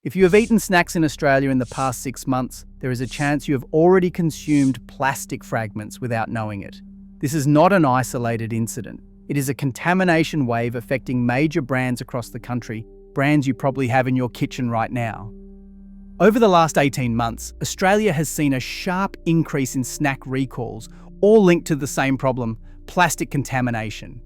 If you have eaten snacks in Australia in the past 6 months, there is a chance you have already consumed plastic fragments without knowing it. This is not an isolated incident. It is a contamination wave affecting major brands across the country, brands you probably have in your kitchen right now. Over the last 18 months, Australia has seen a sharp increase in snack recalls, all linked to the same problem: plastic contamination.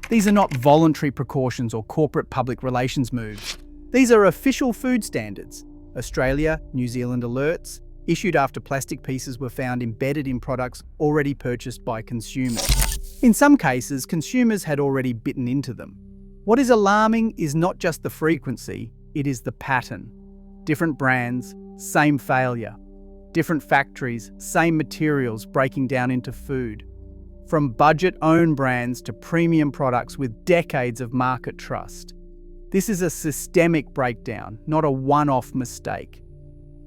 These are not voluntary precautions or corporate public relations moves. These are official food standards. Australia, New Zealand alerts, issued after plastic pieces were found embedded in products already purchased by consumers. In some cases, consumers had already bitten into them. What is alarming is not just the frequency, it is the pattern. Different brands, same failure. Different factories, same materials breaking down into food. From budget-owned brands to premium products with decades of market trust. This is a systemic breakdown, not a one-off mistake.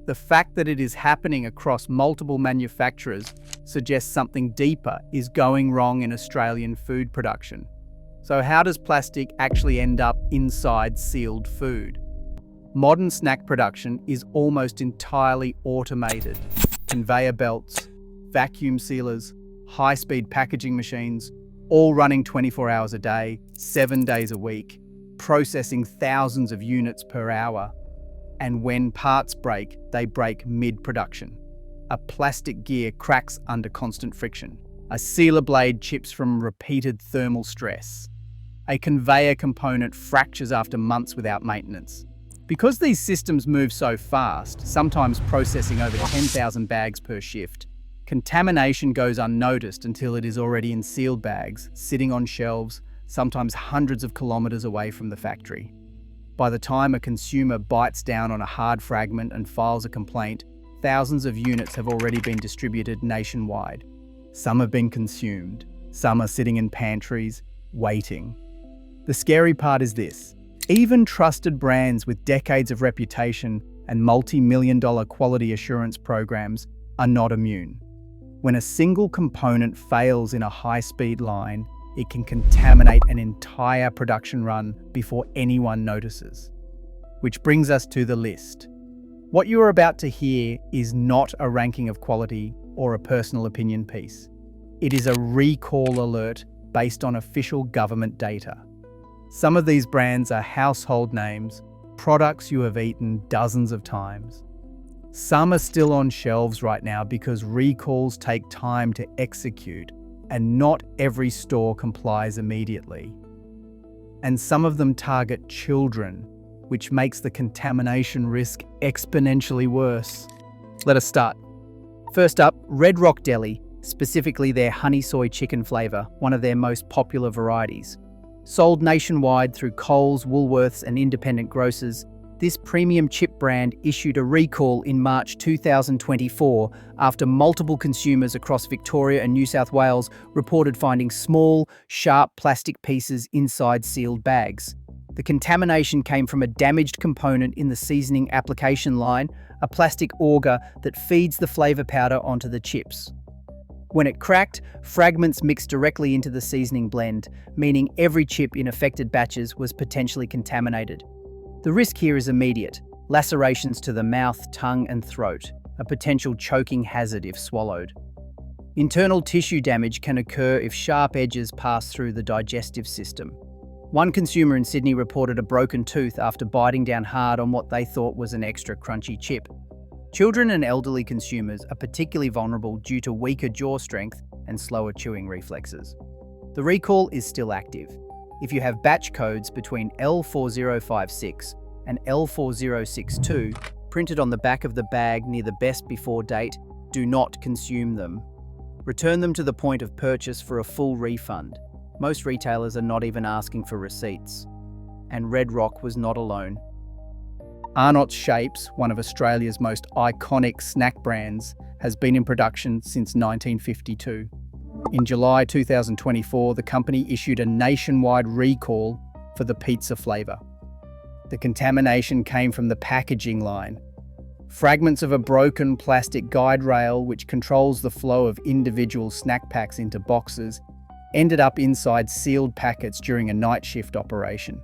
The fact that it is happening across multiple manufacturers suggests something deeper is going wrong in Australian food production. So how does plastic actually end up inside sealed food? Modern snack production is almost entirely automated. Conveyor belts, vacuum sealers, high-speed packaging machines, all running 24 hours a day, 7 days a week, processing thousands of units per hour. And when parts break, they break mid-production. A plastic gear cracks under constant friction. A sealer blade chips from repeated thermal stress. A conveyor component fractures after months without maintenance. Because these systems move so fast, sometimes processing over 10,000 bags per shift, contamination goes unnoticed until it is already in sealed bags, sitting on shelves, sometimes hundreds of kilometers away from the factory. By the time a consumer bites down on a hard fragment and files a complaint, thousands of units have already been distributed nationwide. Some have been consumed, some are sitting in pantries, waiting. The scary part is this: even trusted brands with decades of reputation and multi-million-dollar quality assurance programs are not immune. When a single component fails in a high-speed line, it can contaminate an entire production run before anyone notices. Which brings us to the list. What you are about to hear is not a ranking of quality or a personal opinion piece. It is a recall alert based on official government data. Some of these brands are household names, products you have eaten dozens of times. Some are still on shelves right now because recalls take time to execute, and not every store complies immediately. And some of them target children, which makes the contamination risk exponentially worse. Let us start. First up, Red Rock Deli, specifically their honey soy chicken flavor, one of their most popular varieties. Sold nationwide through Coles, Woolworths, and independent grocers, this premium chip brand issued a recall in March 2024 after multiple consumers across Victoria and New South Wales reported finding small, sharp plastic pieces inside sealed bags. The contamination came from a damaged component in the seasoning application line, a plastic auger that feeds the flavour powder onto the chips. When it cracked, fragments mixed directly into the seasoning blend, meaning every chip in affected batches was potentially contaminated. The risk here is immediate: lacerations to the mouth, tongue, and throat, a potential choking hazard if swallowed. Internal tissue damage can occur if sharp edges pass through the digestive system. One consumer in Sydney reported a broken tooth after biting down hard on what they thought was an extra crunchy chip. Children and elderly consumers are particularly vulnerable due to weaker jaw strength and slower chewing reflexes. The recall is still active. If you have batch codes between L4056 and L4062 printed on the back of the bag near the best before date, do not consume them. Return them to the point of purchase for a full refund. Most retailers are not even asking for receipts. And Red Rock was not alone. Arnott's Shapes, one of Australia's most iconic snack brands, has been in production since 1952. In July 2024, the company issued a nationwide recall for the pizza flavour. The contamination came from the packaging line. Fragments of a broken plastic guide rail which controls the flow of individual snack packs into boxes ended up inside sealed packets during a night shift operation.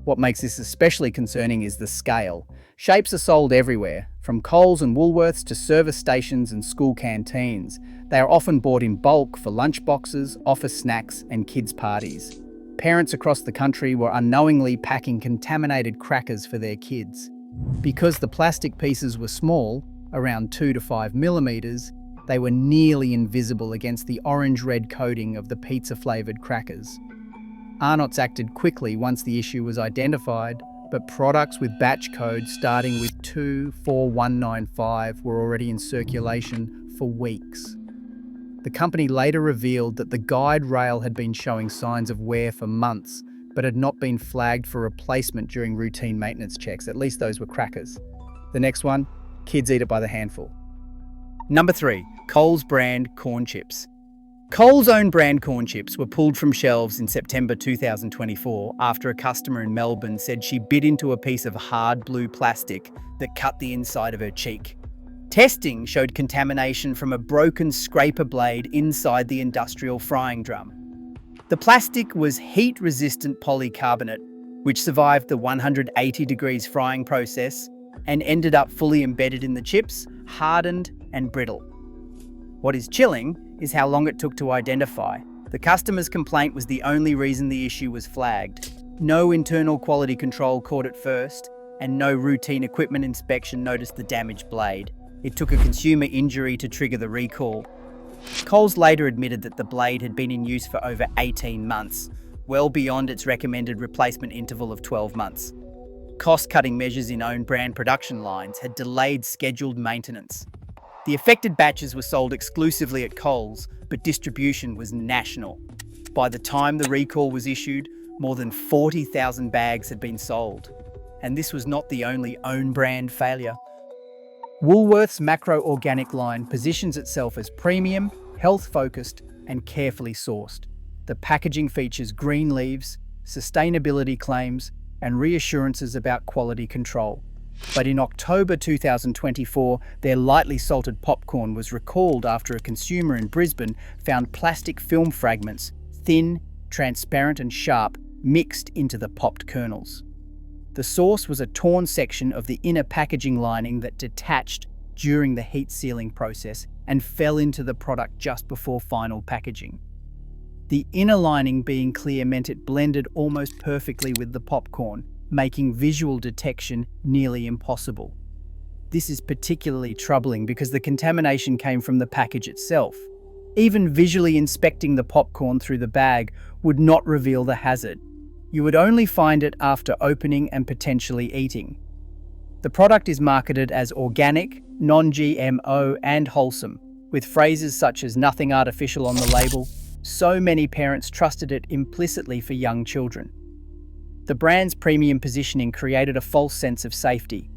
What makes this especially concerning is the scale. Shapes are sold everywhere, from Coles and Woolworths to service stations and school canteens. They are often bought in bulk for lunchboxes, office snacks, and kids' parties. Parents across the country were unknowingly packing contaminated crackers for their kids. Because the plastic pieces were small, around 2 to 5 millimeters, they were nearly invisible against the orange-red coating of the pizza-flavored crackers. Arnott's acted quickly once the issue was identified, but products with batch codes starting with 24195 were already in circulation for weeks. The company later revealed that the guide rail had been showing signs of wear for months, but had not been flagged for replacement during routine maintenance checks. At least those were crackers. The next one, kids eat it by the handful. Number 3, Coles brand corn chips. Coles' own brand corn chips were pulled from shelves in September 2024 after a customer in Melbourne said she bit into a piece of hard blue plastic that cut the inside of her cheek. Testing showed contamination from a broken scraper blade inside the industrial frying drum. The plastic was heat-resistant polycarbonate, which survived the 180 degrees frying process and ended up fully embedded in the chips, hardened and brittle. What is chilling is how long it took to identify. The customer's complaint was the only reason the issue was flagged. No internal quality control caught it first, and no routine equipment inspection noticed the damaged blade. It took a consumer injury to trigger the recall. Coles later admitted that the blade had been in use for over 18 months, well beyond its recommended replacement interval of 12 months. Cost-cutting measures in own brand production lines had delayed scheduled maintenance. The affected batches were sold exclusively at Coles, but distribution was national. By the time the recall was issued, more than 40,000 bags had been sold. And this was not the only own brand failure. Woolworths' macro-organic line positions itself as premium, health-focused, and carefully sourced. The packaging features green leaves, sustainability claims, and reassurances about quality control. But in October 2024, their lightly salted popcorn was recalled after a consumer in Brisbane found plastic film fragments, thin, transparent and sharp, mixed into the popped kernels. The source was a torn section of the inner packaging lining that detached during the heat sealing process and fell into the product just before final packaging. The inner lining being clear meant it blended almost perfectly with the popcorn, making visual detection nearly impossible. This is particularly troubling because the contamination came from the package itself. Even visually inspecting the popcorn through the bag would not reveal the hazard. You would only find it after opening and potentially eating. The product is marketed as organic, non-GMO, and wholesome, with phrases such as "nothing artificial" on the label. So many parents trusted it implicitly for young children. The brand's premium positioning created a false sense of safety.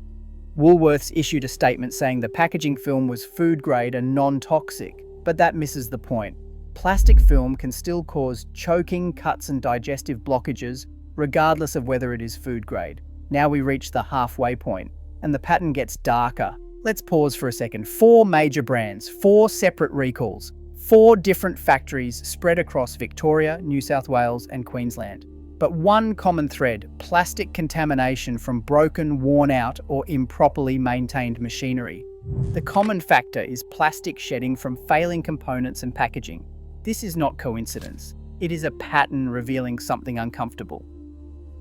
Woolworths issued a statement saying the packaging film was food grade and non-toxic, but that misses the point. Plastic film can still cause choking, cuts and digestive blockages, regardless of whether it is food grade. Now we reach the halfway point, and the pattern gets darker. Let's pause for a second. 4 major brands, 4 separate recalls, 4 different factories spread across Victoria, New South Wales and Queensland. But one common thread: plastic contamination from broken, worn out or improperly maintained machinery. The common factor is plastic shedding from failing components and packaging. This is not coincidence. It is a pattern revealing something uncomfortable.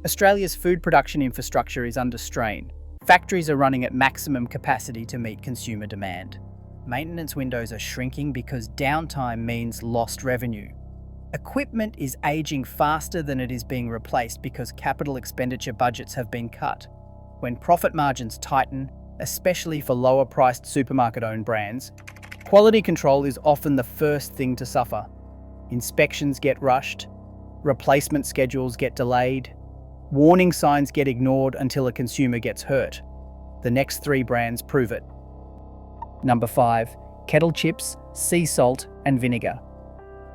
Australia's food production infrastructure is under strain. Factories are running at maximum capacity to meet consumer demand. Maintenance windows are shrinking because downtime means lost revenue. Equipment is aging faster than it is being replaced because capital expenditure budgets have been cut. When profit margins tighten, especially for lower-priced supermarket-owned brands, quality control is often the first thing to suffer. Inspections get rushed, replacement schedules get delayed, warning signs get ignored until a consumer gets hurt. The next 3 brands prove it. Number 5, Kettle chips, sea salt and vinegar.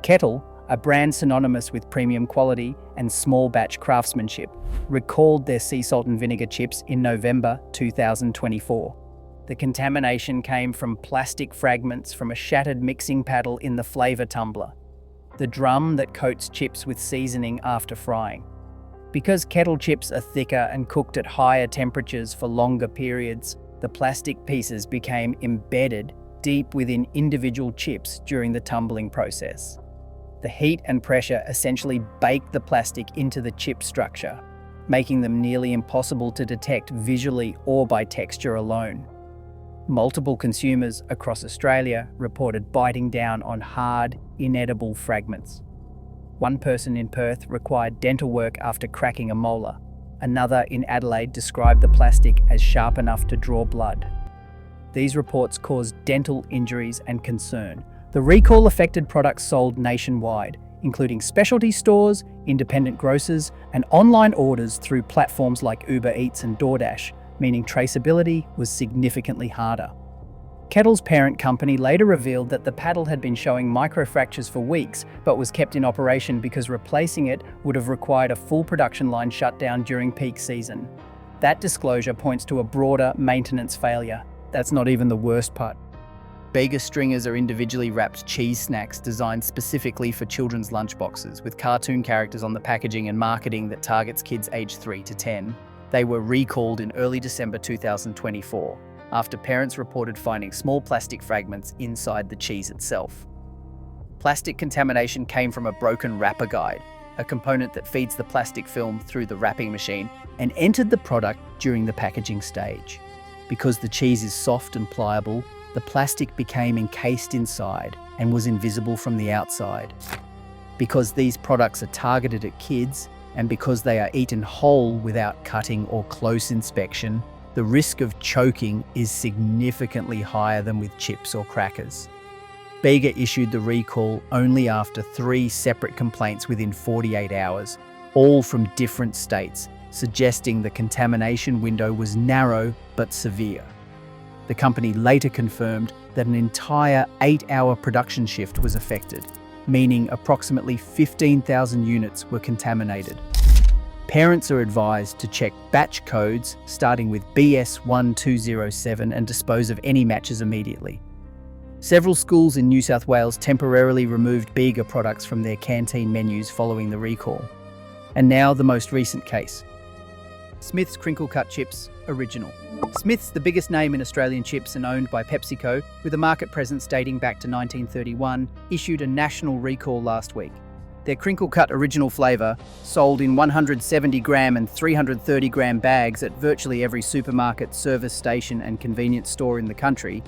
Kettle, a brand synonymous with premium quality and small batch craftsmanship, recalled their sea salt and vinegar chips in November 2024. The contamination came from plastic fragments from a shattered mixing paddle in the flavour tumbler, the drum that coats chips with seasoning after frying. Because kettle chips are thicker and cooked at higher temperatures for longer periods, the plastic pieces became embedded deep within individual chips during the tumbling process. The heat and pressure essentially baked the plastic into the chip structure, making them nearly impossible to detect visually or by texture alone. Multiple consumers across Australia reported biting down on hard, inedible fragments. One person in Perth required dental work after cracking a molar. Another in Adelaide described the plastic as sharp enough to draw blood. These reports caused dental injuries and concern. The recall affected products sold nationwide, including specialty stores, independent grocers, and online orders through platforms like Uber Eats and DoorDash, meaning traceability was significantly harder. Kettle's parent company later revealed that the paddle had been showing microfractures for weeks, but was kept in operation because replacing it would have required a full production line shutdown during peak season. That disclosure points to a broader maintenance failure. That's not even the worst part. Bega stringers are individually wrapped cheese snacks designed specifically for children's lunchboxes, with cartoon characters on the packaging and marketing that targets kids aged 3 to 10. They were recalled in early December 2024, after parents reported finding small plastic fragments inside the cheese itself. Plastic contamination came from a broken wrapper guide, a component that feeds the plastic film through the wrapping machine, and entered the product during the packaging stage. Because the cheese is soft and pliable, the plastic became encased inside and was invisible from the outside. Because these products are targeted at kids, and because they are eaten whole without cutting or close inspection, the risk of choking is significantly higher than with chips or crackers. Bega issued the recall only after 3 separate complaints within 48 hours, all from different states, suggesting the contamination window was narrow but severe. The company later confirmed that an entire 8-hour production shift was affected, meaning approximately 15,000 units were contaminated. Parents are advised to check batch codes starting with BS1207 and dispose of any matches immediately. Several schools in New South Wales temporarily removed Bega products from their canteen menus following the recall. And now the most recent case. Smith's Crinkle Cut Chips Original. Smith's, the biggest name in Australian chips and owned by PepsiCo, with a market presence dating back to 1931, issued a national recall last week. Their Crinkle Cut Original flavour, sold in 170-gram and 330-gram bags at virtually every supermarket, service station and convenience store in the country,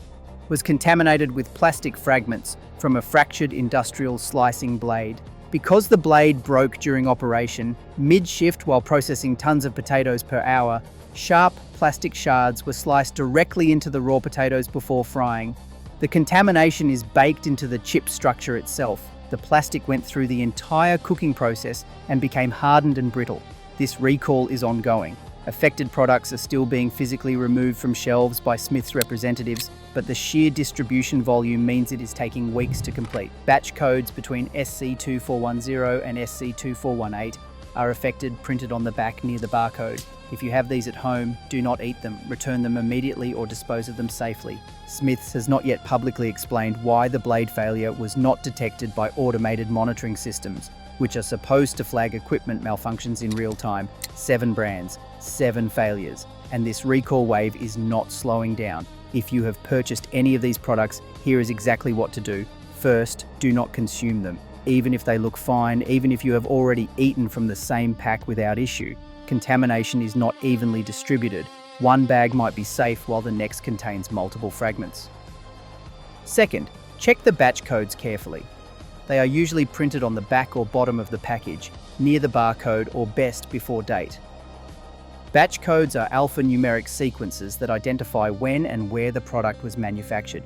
was contaminated with plastic fragments from a fractured industrial slicing blade. Because the blade broke during operation, mid-shift while processing tons of potatoes per hour, sharp plastic shards were sliced directly into the raw potatoes before frying. The contamination is baked into the chip structure itself. The plastic went through the entire cooking process and became hardened and brittle. This recall is ongoing. Affected products are still being physically removed from shelves by Smith's representatives, but the sheer distribution volume means it is taking weeks to complete. Batch codes between SC2410 and SC2418 are affected, printed on the back near the barcode. If you have these at home, do not eat them, return them immediately or dispose of them safely. Smith's has not yet publicly explained why the blade failure was not detected by automated monitoring systems, which are supposed to flag equipment malfunctions in real time. 7 brands, 7 failures, and this recall wave is not slowing down. If you have purchased any of these products, here is exactly what to do. First, do not consume them, even if they look fine, even if you have already eaten from the same pack without issue. Contamination is not evenly distributed. One bag might be safe while the next contains multiple fragments. Second, check the batch codes carefully. They are usually printed on the back or bottom of the package, near the barcode or best before date. Batch codes are alphanumeric sequences that identify when and where the product was manufactured.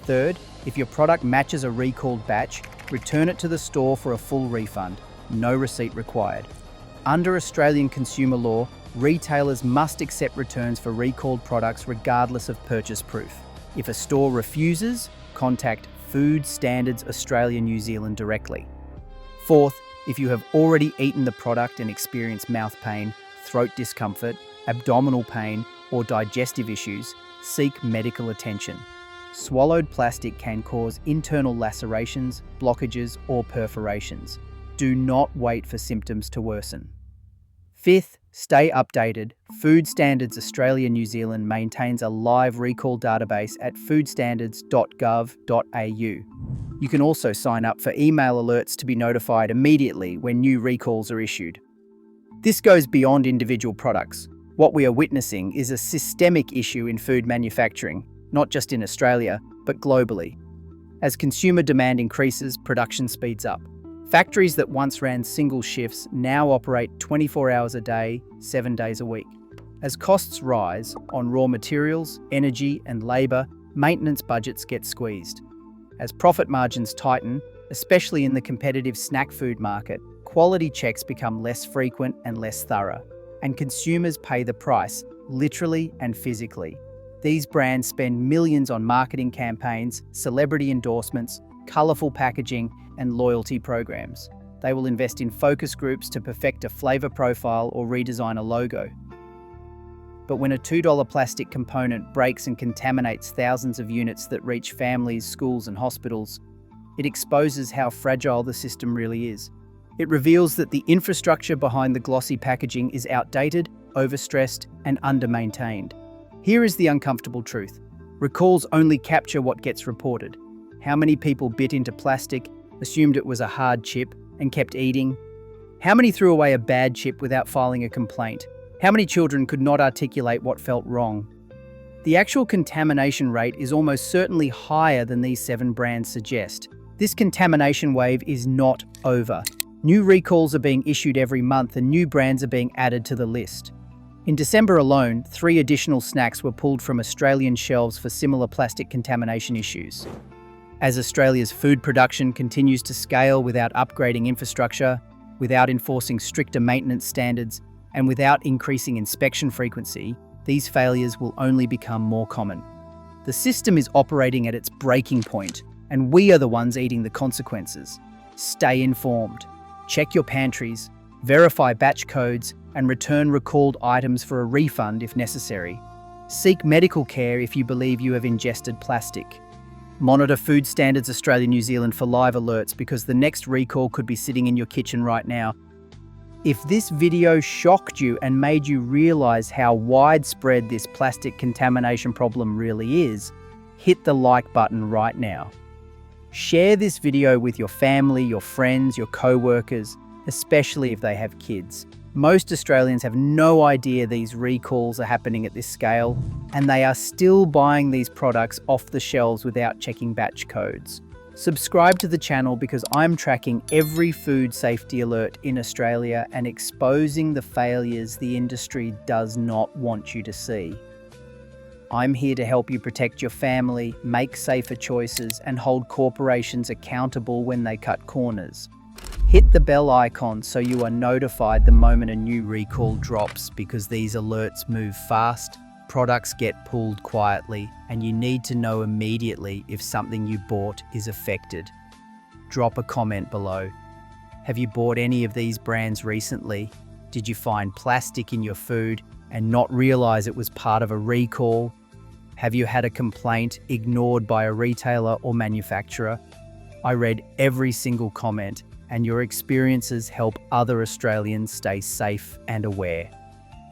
Third, if your product matches a recalled batch, return it to the store for a full refund. No receipt required. Under Australian consumer law, retailers must accept returns for recalled products regardless of purchase proof. If a store refuses, contact Food Standards Australia New Zealand directly. Fourth, if you have already eaten the product and experienced mouth pain, throat discomfort, abdominal pain, or digestive issues, seek medical attention. Swallowed plastic can cause internal lacerations, blockages, or perforations. Do not wait for symptoms to worsen. Fifth, stay updated. Food Standards Australia New Zealand maintains a live recall database at foodstandards.gov.au. You can also sign up for email alerts to be notified immediately when new recalls are issued. This goes beyond individual products. What we are witnessing is a systemic issue in food manufacturing, not just in Australia, but globally. As consumer demand increases, production speeds up. Factories that once ran single shifts now operate 24 hours a day, 7 days a week. As costs rise on raw materials, energy, and labour, maintenance budgets get squeezed. As profit margins tighten, especially in the competitive snack food market, quality checks become less frequent and less thorough, and consumers pay the price, literally and physically. These brands spend millions on marketing campaigns, celebrity endorsements, colourful packaging, and loyalty programs. They will invest in focus groups to perfect a flavour profile or redesign a logo. But when a $2 plastic component breaks and contaminates thousands of units that reach families, schools, and hospitals, it exposes how fragile the system really is. It reveals that the infrastructure behind the glossy packaging is outdated, overstressed, and under-maintained. Here is the uncomfortable truth. Recalls only capture what gets reported. How many people bit into plastic, assumed it was a hard chip, and kept eating? How many threw away a bad chip without filing a complaint? How many children could not articulate what felt wrong? The actual contamination rate is almost certainly higher than these 7 brands suggest. This contamination wave is not over. New recalls are being issued every month and new brands are being added to the list. In December alone, 3 additional snacks were pulled from Australian shelves for similar plastic contamination issues. As Australia's food production continues to scale without upgrading infrastructure, without enforcing stricter maintenance standards, and without increasing inspection frequency, these failures will only become more common. The system is operating at its breaking point, and we are the ones eating the consequences. Stay informed. Check your pantries, verify batch codes, and return recalled items for a refund if necessary. Seek medical care if you believe you have ingested plastic. Monitor Food Standards Australia New Zealand for live alerts because the next recall could be sitting in your kitchen right now. If this video shocked you and made you realise how widespread this plastic contamination problem really is, hit the like button right now. Share this video with your family, your friends, your co-workers, especially if they have kids. Most Australians have no idea these recalls are happening at this scale, and they are still buying these products off the shelves without checking batch codes. Subscribe to the channel because I'm tracking every food safety alert in Australia and exposing the failures the industry does not want you to see. I'm here to help you protect your family, make safer choices, and hold corporations accountable when they cut corners. Hit the bell icon so you are notified the moment a new recall drops because these alerts move fast, products get pulled quietly, and you need to know immediately if something you bought is affected. Drop a comment below. Have you bought any of these brands recently? Did you find plastic in your food and not realize it was part of a recall? Have you had a complaint ignored by a retailer or manufacturer? I read every single comment, and your experiences help other Australians stay safe and aware.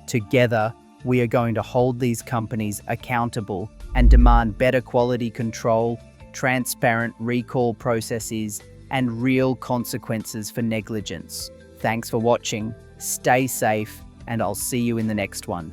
Together, we are going to hold these companies accountable and demand better quality control, transparent recall processes, and real consequences for negligence. Thanks for watching, stay safe, and I'll see you in the next one.